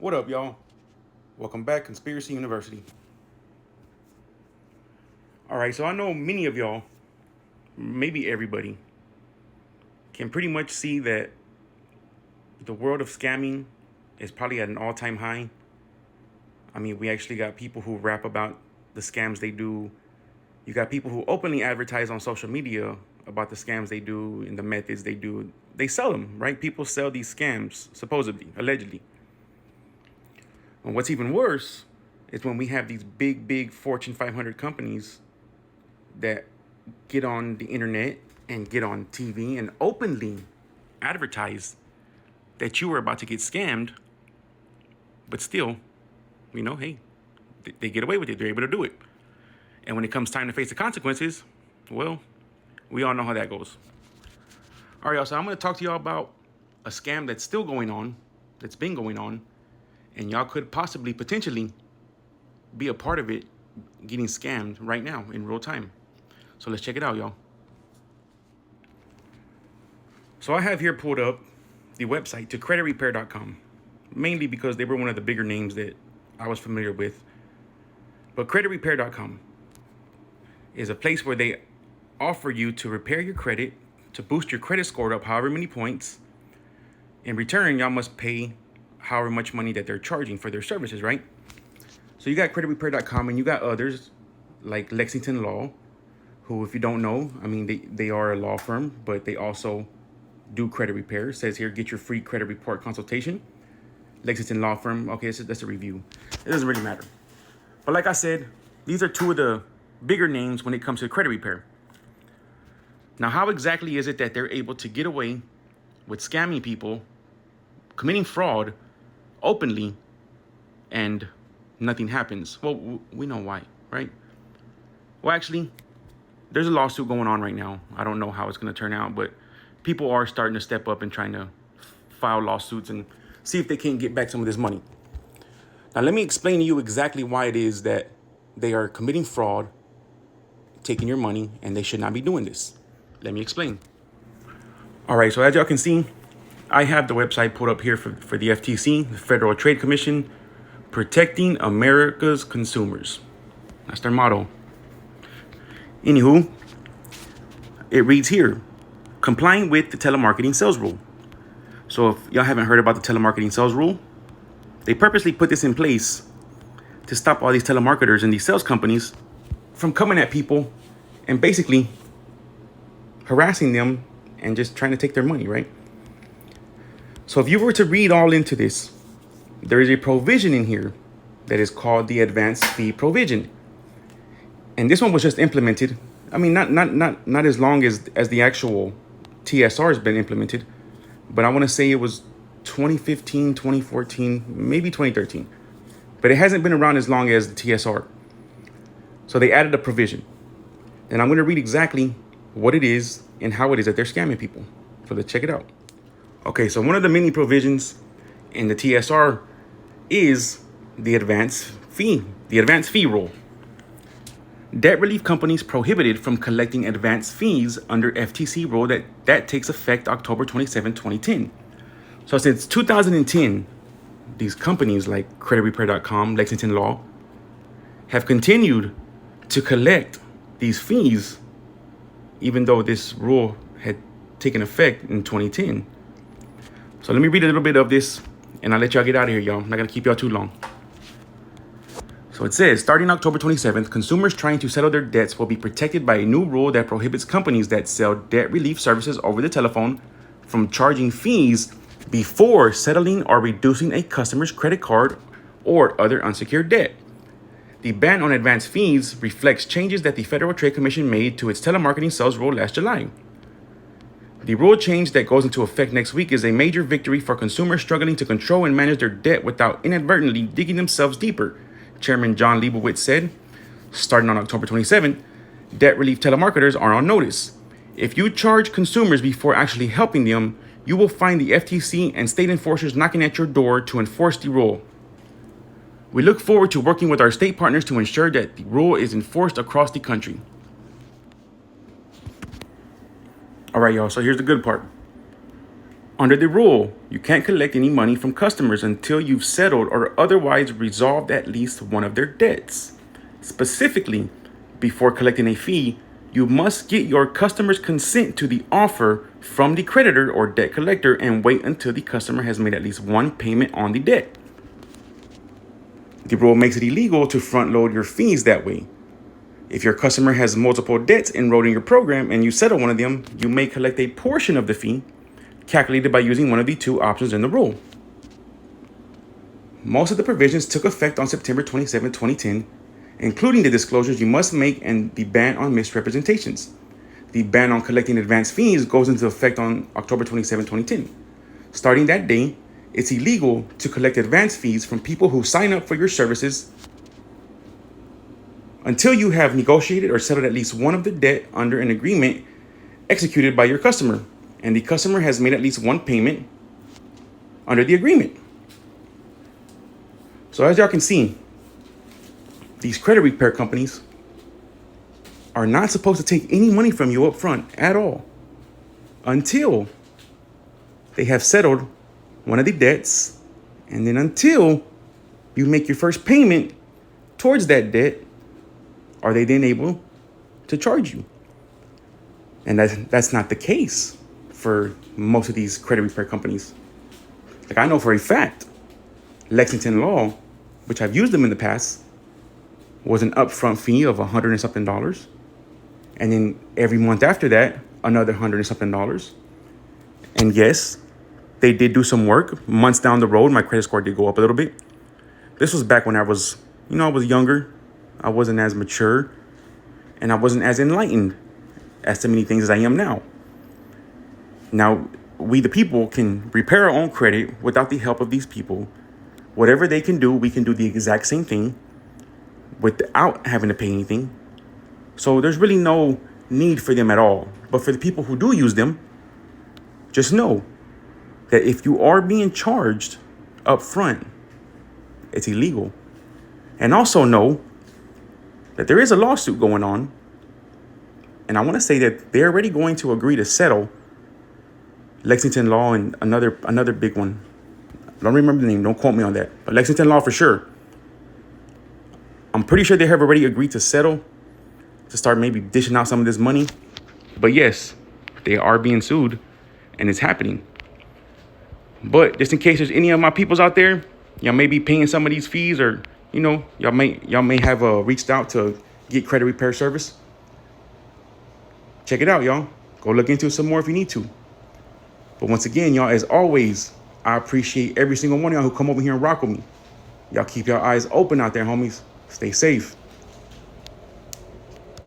What up, y'all? Welcome back, Conspiracy University. All right, so I know many of y'all, maybe everybody, can pretty much see that the world of scamming is probably at an all-time high. I mean, we actually got people who rap about the scams they do. You got people who openly advertise on social media about the scams they do and the methods they do. They sell them, right? People sell these scams, supposedly, allegedly. And what's even worse is when we have these big Fortune 500 companies that get on the internet and get on TV and openly advertise that you are about to get scammed, but still, hey, they get away with it. They're able to do it. And when it comes time to face the consequences, well, we all know how that goes. All right, y'all, so I'm going to talk to y'all about a scam that's still going on, that's been going on, and y'all could possibly, potentially, be a part of it getting scammed right now in real time. So let's check it out, y'all. So I have here pulled up the website to creditrepair.com, mainly because they were one of the bigger names that I was familiar with. But creditrepair.com is a place where they offer you to repair your credit, to boost your credit score up however many points. In return, y'all must pay however much money that they're charging for their services, right? So you got creditrepair.com and you got others like Lexington Law, who, if you don't know, I mean, they are a law firm, but they also do credit repair. It says here, get your free credit report consultation. Lexington Law Firm. Okay, that's a review. It doesn't really matter. But like I said, these are two of the bigger names when it comes to credit repair. Now, how exactly is it that they're able to get away with scamming people, committing fraud openly, and nothing happens? Well, we know why, right? Well, actually, there's a lawsuit going on right now. I don't know how it's going to turn out, but people are starting to step up and trying to file lawsuits and see if they can't get back some of this money. Now, let me explain to you exactly why it is that they are committing fraud, taking your money, and they should not be doing this. Let me explain. All right, so as y'all can see, I have the website pulled up here for the FTC, the Federal Trade Commission, protecting America's consumers. That's their motto. Anywho, it reads here, complying with the telemarketing sales rule. So if y'all haven't heard about the telemarketing sales rule, they purposely put this in place to stop all these telemarketers and these sales companies from coming at people and basically harassing them and just trying to take their money, right? So if you were to read all into this, there is a provision in here that is called the advance fee provision. And this one was just implemented. I mean, not as long as the actual TSR has been implemented, but I want to say it was 2015, 2014, maybe 2013. But it hasn't been around as long as the TSR. So they added a provision. And I'm going to read exactly what it is and how it is that they're scamming people. So let's check it out. Okay, so one of the many provisions in the TSR is the advance fee rule. Debt relief companies prohibited from collecting advance fees under FTC rule that takes effect October 27, 2010. So since 2010, these companies like creditrepair.com, Lexington Law, have continued to collect these fees, even though this rule had taken effect in 2010. So let me read a little bit of this, and I'll let y'all get out of here, y'all. I'm not going to keep y'all too long. So it says, starting October 27th, consumers trying to settle their debts will be protected by a new rule that prohibits companies that sell debt relief services over the telephone from charging fees before settling or reducing a customer's credit card or other unsecured debt. The ban on advance fees reflects changes that the Federal Trade Commission made to its telemarketing sales rule last July. The rule change that goes into effect next week is a major victory for consumers struggling to control and manage their debt without inadvertently digging themselves deeper, Chairman John Leibowitz said. Starting on October 27, debt relief telemarketers are on notice. If you charge consumers before actually helping them, you will find the FTC and state enforcers knocking at your door to enforce the rule. We look forward to working with our state partners to ensure that the rule is enforced across the country. All right, y'all, so here's the good part. Under the rule, you can't collect any money from customers until you've settled or otherwise resolved at least one of their debts. Specifically, before collecting a fee, you must get your customer's consent to the offer from the creditor or debt collector and wait until the customer has made at least one payment on the debt. The rule makes it illegal to front load your fees that way. If your customer has multiple debts enrolled in your program and you settle one of them, you may collect a portion of the fee calculated by using one of the two options in the rule. Most of the provisions took effect on September 27, 2010, including the disclosures you must make and the ban on misrepresentations. The ban on collecting advance fees goes into effect on October 27, 2010. Starting that day, it's illegal to collect advance fees from people who sign up for your services until you have negotiated or settled at least one of the debt under an agreement executed by your customer, and the customer has made at least one payment under the agreement. So as y'all can see, these credit repair companies are not supposed to take any money from you up front at all until they have settled one of the debts, and then until you make your first payment towards that debt, are they then able to charge you. And that's not the case for most of these credit repair companies. Like, I know for a fact, Lexington Law, which I've used them in the past, was an upfront fee of $100 and something. And then every month after that, another $100 and something. And yes, they did do some work. Months down the road, my credit score did go up a little bit. This was back when I was younger. I wasn't as mature, and I wasn't as enlightened as to many things as I am now. Now, we the people can repair our own credit without the help of these people. Whatever they can do, we can do the exact same thing without having to pay anything. So there's really no need for them at all. But for the people who do use them, just know that if you are being charged up front, it's illegal. And also know that there is a lawsuit going on. And I want to say that they're already going to agree to settle Lexington Law and another big one. I don't remember the name. Don't quote me on that. But Lexington Law for sure. I'm pretty sure they have already agreed to settle, to start maybe dishing out some of this money. But yes, they are being sued, and it's happening. But just in case there's any of my peoples out there, y'all may be paying some of these fees, or y'all may have reached out to get credit repair service. Check it out, y'all. Go look into it some more if you need to. But once again, y'all, as always, I appreciate every single one of y'all who come over here and rock with me. Y'all keep your eyes open out there, homies. Stay safe.